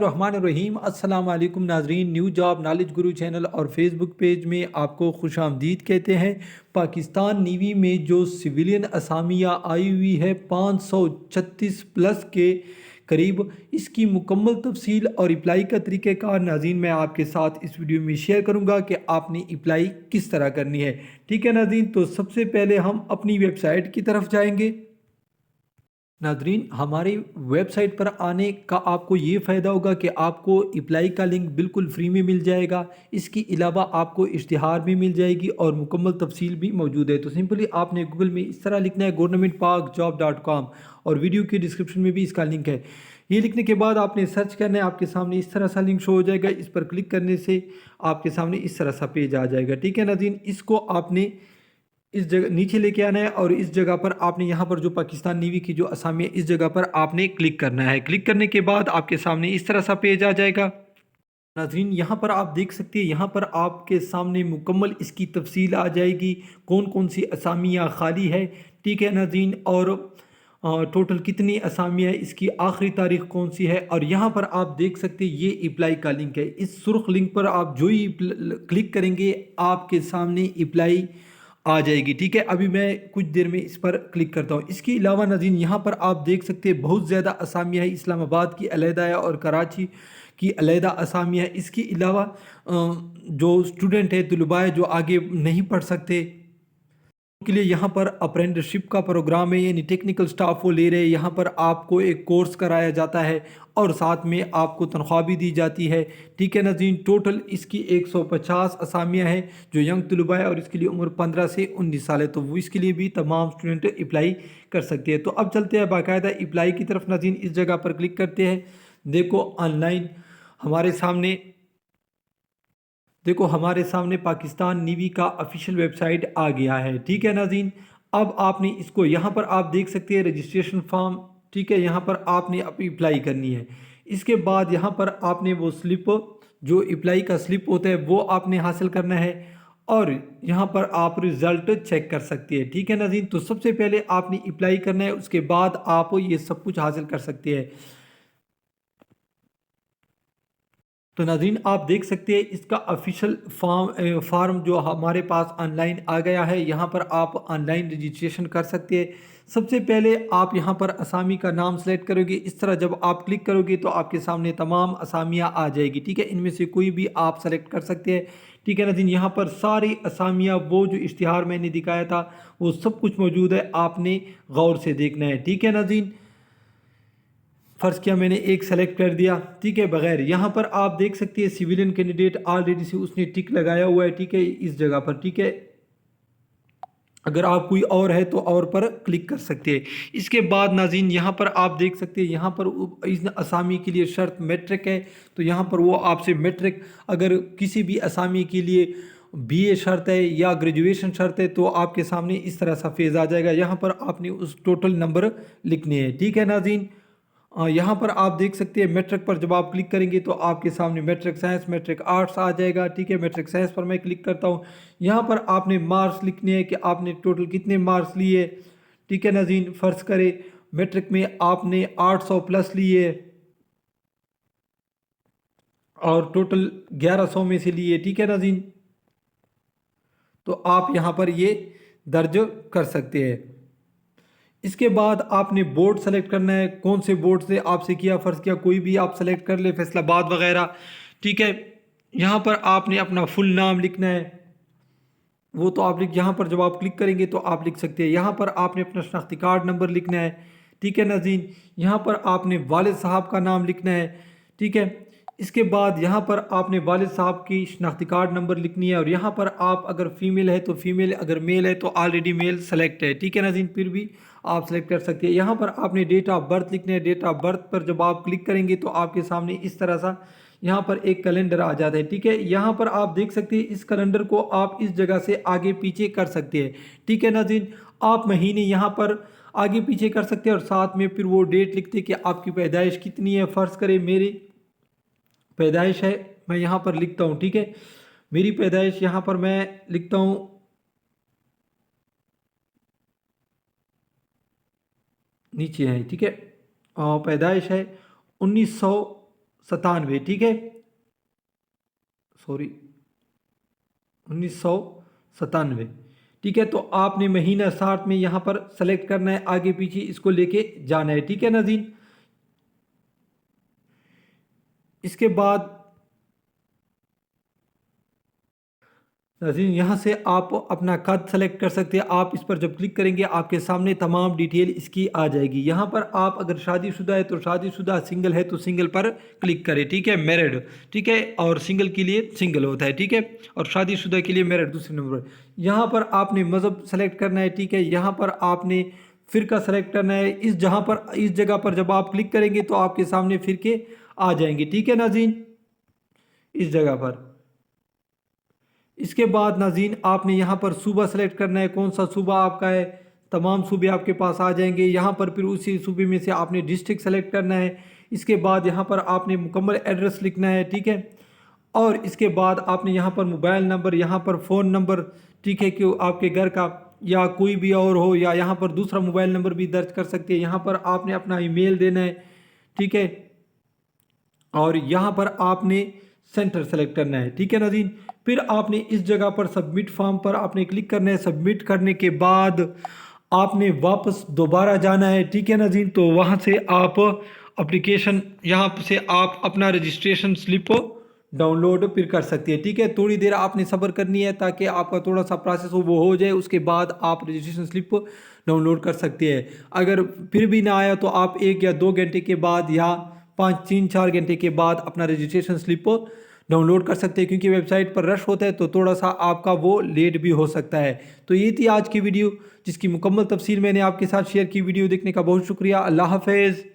रहमान अस्सलाम वालेकुम नाजरीन। न्यू जॉब नॉलेज गुरु चैनल और फेसबुक पेज में आपको खुश आमदीद कहते हैं। पाकिस्तान नेवी में जो सिविलियन असामियाँ आई हुई है 536 प्लस के करीब, इसकी मुकम्मल तफसील और अप्लाई का तरीक़ाकार नाज़रीन मैं आपके साथ इस वीडियो में शेयर करूंगा कि आपने अप्लाई किस तरह करनी है। ठीक है नाज़रीन, तो सबसे पहले हम अपनी वेबसाइट की तरफ जाएंगे। नादरीन, हमारी वेबसाइट पर आने का आपको ये फ़ायदा होगा कि आपको अप्लाई का लिंक बिल्कुल फ्री में मिल जाएगा। इसके अलावा आपको इश्तिहार भी मिल जाएगी और मुकम्मल तफसील भी मौजूद है। तो सिंपली आपने गूगल में इस तरह लिखना है governmentparkjob.com और वीडियो के डिस्क्रिप्शन में भी इसका लिंक है। ये लिखने के बाद आपने सर्च करना है, आपके सामने इस तरह सा लिंक शो हो जाएगा। इस पर क्लिक करने से आपके सामने इस तरह सा पेज आ जाएगा। ठीक है नाज़रीन, इसको आपने इस जगह नीचे लेके आना है और इस जगह पर आपने यहाँ पर जो पाकिस्तान नेवी की जो असामी है इस जगह पर आपने क्लिक करना है। क्लिक करने के बाद आपके सामने इस तरह सा पेज आ जाएगा। नाज़रीन, यहाँ पर आप देख सकते हैं, यहाँ पर आपके सामने मुकम्मल इसकी तफसील आ जाएगी, कौन कौन सी असामियाँ खाली है। ठीक है नाज़रीन, और टोटल कितनी असामियाँ है, इसकी आखिरी तारीख कौन सी है। और यहाँ पर आप देख सकते हैं ये अप्लाई का लिंक है। इस सुर्ख लिंक पर आप जो ही क्लिक करेंगे आपके सामने अप्लाई आ जाएगी। ठीक है, अभी मैं कुछ देर में इस पर क्लिक करता हूँ। इसके अलावा नाज़रीन यहाँ पर आप देख सकते हैं बहुत ज़्यादा असामियाँ है। इस्लामाबाद की अलहदा है और कराची की अलहदा असामियाँ है। इसके अलावा जो स्टूडेंट है, तलबा है जो आगे नहीं पढ़ सकते के लिए यहाँ पर अप्रेंटिसशिप का प्रोग्राम है, यानी टेक्निकल स्टाफ वो ले रहे हैं। यहाँ पर आपको एक कोर्स कराया जाता है और साथ में आपको तनख्वाह भी दी जाती है। ठीक है नाज़रीन, टोटल इसकी 150 असामियाँ हैं जो यंग तलबा है और इसके लिए उम्र 15 से 19 साल है, तो वो इसके लिए भी तमाम स्टूडेंट अप्लाई कर सकते हैं। तो अब चलते हैं बाकायदा अप्लाई की तरफ। नाज़रीन, इस जगह पर क्लिक करते हैं। हमारे सामने पाकिस्तान नेवी का ऑफिशियल वेबसाइट आ गया है। ठीक है नाज़रीन, अब आपने इसको यहाँ पर आप देख सकते हैं रजिस्ट्रेशन फॉर्म। ठीक है, यहाँ पर आपने अप्लाई करनी है। इसके बाद यहाँ पर आपने वो स्लिप, जो अप्लाई का स्लिप होता है वो आपने हासिल करना है और यहाँ पर आप रिज़ल्ट चेक कर सकते हैं। ठीक है नाज़रीन, तो सबसे पहले आपने अप्लाई करना है, उसके बाद आप ये सब कुछ हासिल कर सकते हैं। तो नाज़रीन, आप देख सकते हैं इसका ऑफिशियल फार्म जो हमारे पास ऑनलाइन आ गया है। यहाँ पर आप ऑनलाइन रजिस्ट्रेशन कर सकते हैं। सबसे पहले आप यहाँ पर असामी का नाम सेलेक्ट करोगे। इस तरह जब आप क्लिक करोगे तो आपके सामने तमाम असामियाँ आ जाएगी। ठीक है, इनमें से कोई भी आप सेलेक्ट कर सकते हैं। ठीक है नाज़रीन, यहाँ पर सारी असामियाँ वो जो इश्तिहार मैंने दिखाया था वो सब कुछ मौजूद है, आपने गौर से देखना है। ठीक है नाज़रीन, फ़र्ज़ किया मैंने एक सेलेक्ट कर दिया। ठीक है, बगैर यहाँ पर आप देख सकते हैं सिविलियन कैंडिडेट ऑलरेडी से उसने टिक लगाया हुआ है। ठीक है, इस जगह पर। ठीक है, अगर आप कोई और है तो और पर क्लिक कर सकते हैं। इसके बाद नाज़रीन यहाँ पर आप देख सकते हैं, यहाँ पर इस असामी के लिए शर्त मैट्रिक है, तो यहाँ पर वो आपसे मैट्रिक, अगर किसी भी असामी के लिए बीए शर्त है या ग्रेजुएशन शर्त है तो आपके सामने इस तरह सा फेज़ आ जाएगा। यहाँ पर आपने उस टोटल नंबर लिखने हैं। ठीक है नाज़रीन, यहाँ पर आप देख सकते हैं मैट्रिक पर जब आप क्लिक करेंगे तो आपके सामने मैट्रिक साइंस, मैट्रिक आर्ट्स आ जाएगा। ठीक है, मैट्रिक साइंस पर मैं क्लिक करता हूँ। यहाँ पर आपने मार्क्स लिखने हैं कि आपने टोटल कितने मार्क्स लिए। ठीक है नाज़रीन, फ़र्ज़ करें मैट्रिक में आपने 800 प्लस लिए और टोटल 1100 में से लिए। ठीक है नाज़रीन, तो आप यहाँ पर ये दर्ज कर सकते हैं। इसके बाद आपने बोर्ड सेलेक्ट करना है, कौन से बोर्ड से आपसे किया, फ़र्ज़ किया कोई भी आप सेलेक्ट कर ले, फैसलाबाद वगैरह। ठीक है, यहाँ पर आपने अपना फुल नाम लिखना है, वो तो आप यहाँ पर जब आप क्लिक करेंगे तो आप लिख सकते हैं। यहाँ पर आपने अपना शनाख्ती कार्ड नंबर लिखना है। ठीक है नाज़रीन, यहाँ पर आपने वालिद साहब का नाम लिखना है। ठीक है, इसके बाद यहाँ पर आपने वालिद साहब की शनाख्ती कार्ड नंबर लिखनी है और यहाँ पर आप अगर फीमेल है तो फीमेल, अगर मेल है तो ऑलरेडी मेल सेलेक्ट है। ठीक है नाज़रीन, फिर भी आप सेलेक्ट कर सकते हैं। यहाँ पर आपने डेट ऑफ बर्थ लिखना है। डेट ऑफ बर्थ पर जब आप क्लिक करेंगे तो आपके सामने इस तरह सा यहाँ पर एक कैलेंडर आ जाता है। ठीक है, यहाँ पर आप देख सकते हैं इस कैलेंडर को आप इस जगह से आगे पीछे कर सकते हैं। ठीक है नाज़रीन, आप महीने यहाँ पर आगे पीछे कर सकते हैं और साथ में फिर वो डेट लिखते हैं कि आपकी पैदाइश कितनी है। फ़र्ज़ करें मेरी पैदाइश है, मैं यहाँ पर लिखता हूँ। ठीक है, मेरी पैदाइश यहाँ पर मैं लिखता हूँ नीचे है। ठीक है, पैदाइश है 1900 97, ठीक है, सॉरी 1997, ठीक है। तो आपने महीना 60 में यहाँ पर सेलेक्ट करना है, आगे पीछे इसको लेके जाना है, ठीक है नाज़रीन। इसके बाद नाज़रीन यहाँ से आप अपना कद सेलेक्ट कर सकते हैं। आप इस पर जब क्लिक करेंगे आपके सामने तमाम डिटेल इसकी आ जाएगी। यहाँ पर आप अगर शादीशुदा है तो शादीशुदा, सिंगल है तो सिंगल पर क्लिक करें, ठीक है, मैरिड, ठीक है, और सिंगल के लिए सिंगल होता है, ठीक है, और शादीशुदा के लिए मैरिड दूसरे नंबर पर। यहाँ पर आपने मज़हब सेलेक्ट करना है, ठीक है, यहाँ पर आपने फ़िरका सेलेक्ट करना है। इस जगह पर जब आप क्लिक करेंगे तो आपके सामने फ़िरके आ जाएंगे, ठीक है नाज़रीन, इस जगह पर। इसके बाद नाज़रीन आपने यहाँ पर सूबा सेलेक्ट करना है, कौन सा सूबा आपका है, तमाम सूबे आपके पास आ जाएंगे। यहाँ पर फिर उसी सूबे में से आपने डिस्ट्रिक्ट सेलेक्ट करना है। इसके बाद यहाँ पर आपने मुकम्मल एड्रेस लिखना है, ठीक है, और इसके बाद आपने यहाँ पर मोबाइल नंबर, यहाँ पर फ़ोन नंबर, ठीक है, कि आपके घर का या कोई भी और हो, या यहाँ पर दूसरा मोबाइल नंबर भी दर्ज कर सकते हैं। यहाँ पर आपने अपना ईमेल देना है, ठीक है, और यहाँ पर आपने सेंटर सेलेक्ट करना है, ठीक है नाज़रीन। फिर आपने इस जगह पर सबमिट फॉर्म पर आपने क्लिक करना है। सबमिट करने के बाद आपने वापस दोबारा जाना है, ठीक है नाज़रीन। तो वहाँ से आप एप्लीकेशन, यहाँ से आप अपना रजिस्ट्रेशन स्लिप डाउनलोड फिर कर सकते हैं, ठीक है। थोड़ी देर आपने सब्र करनी है ताकि आपका थोड़ा सा प्रोसेस वो हो जाए, उसके बाद आप रजिस्ट्रेशन स्लिप डाउनलोड कर सकते हैं। अगर फिर भी ना आया तो आप 1 या 2 घंटे के बाद या 3-4 घंटे के बाद अपना रजिस्ट्रेशन स्लिप डाउनलोड कर सकते हैं, क्योंकि वेबसाइट पर रश होता है तो थोड़ा सा आपका वो लेट भी हो सकता है। तो ये थी आज की वीडियो, जिसकी मुकम्मल तफसील मैंने आपके साथ शेयर की। वीडियो देखने का बहुत शुक्रिया। अल्लाह हाफ़िज़।